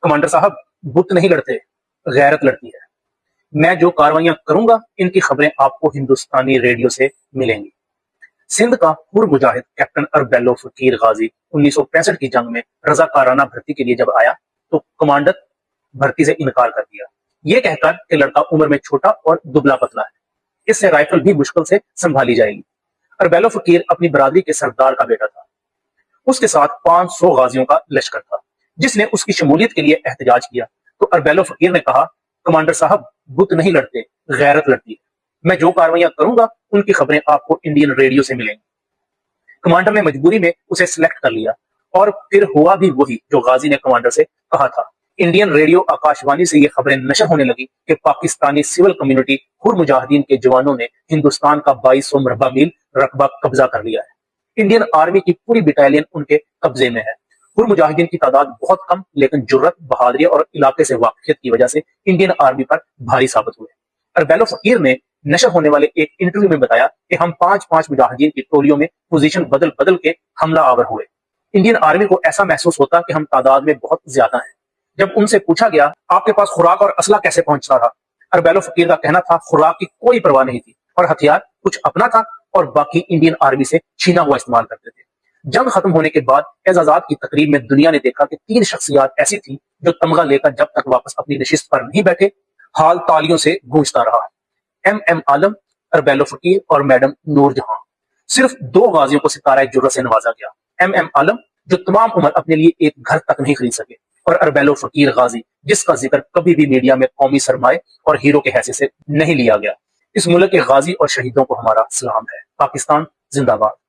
Commander साहब, बुत नहीं लड़ते, गैरत लड़ती है। मैं जो कार्रवाइयां करूंगा इनकी खबरें आपको हिंदुस्तानी रेडियो से मिलेंगी। सिंध का पूर्व मुजाहिद कैप्टन अरबेलो फकीर गाजी 1965 की जंग में रजाकाराना भर्ती के लिए जब आया तो कमांडर भर्ती से इनकार कर दिया, ये कहकर कि लड़का उम्र में छोटा और दुबला पतला है, इससे राइफल भी मुश्किल से संभाली जाएगी। अरबेलो फकीर अपनी बरादरी के सरदार का बेटा था। उसके साथ 500 गाजियों का लश्कर था जिसने उसकी शमूलियत के लिए एहतजाज किया। तो अरबेलो फकीर ने कहा, कमांडर साहब, बुत नहीं लड़ते, गैरत लड़ती है। मैं जो कार्रवाइयां करूंगा उनकी खबरें आपको इंडियन रेडियो से मिलेंगी। कमांडर ने मजबूरी में उसे सिलेक्ट कर लिया और फिर हुआ भी वही जो गाजी ने कमांडर से कहा था। इंडियन रेडियो आकाशवाणी से ये खबरें नशर होने लगी कि पाकिस्तानी सिविल कम्युनिटी हुर मुजाहिदीन के जवानों ने हिंदुस्तान का 2200 मरबा मील रकबा कब्जा कर लिया है। इंडियन आर्मी की पूरी बटालियन उनके कब्जे में है। हुर मुजाहिदीन की तादाद बहुत कम, लेकिन जुर्रत, बहादुरी और इलाके से वाकिफियत की वजह से इंडियन आर्मी पर भारी साबित हुए। अरबेलो फकीर ने नशर होने वाले एक इंटरव्यू में बताया कि हम 5-5 मुजाहिदीन की टोलियों में पोजीशन बदल बदल के हमला आवर हुए। इंडियन आर्मी को ऐसा महसूस होता कि हम तादाद में बहुत ज्यादा हैं। जब उनसे पूछा गया, आपके पास खुराक और असला कैसे पहुंचता था, अरबेलो फकीर का कहना था, खुराक की कोई परवाह नहीं थी और हथियार कुछ अपना था और बाकी इंडियन आर्मी से छीना हुआ इस्तेमाल करते थे। जंग खत्म होने के बाद एजाजात की तकरीब में दुनिया ने देखा कि 3 शख्सियात ऐसी थी जो तमगा लेकर जब तक वापस अपनी नशिस्त पर नहीं बैठे, हाल तालियों से गूंजता रहा। एम आलम, अरबेलो फकीर और मैडम नूरजहां। सिर्फ 2 गाजियों को सितारा जुर्रत से नवाजा गया। एम आलम, जो तमाम उम्र अपने लिए एक घर तक नहीं खरीद सके, और अरबेलो फकीर गाजी, जिसका जिक्र कभी भी मीडिया में कौमी सरमाए और हीरो के हैसियत से नहीं लिया गया। इस मुल्क के गाजी और शहीदों को हमारा सलाम है। पाकिस्तान जिंदाबाद।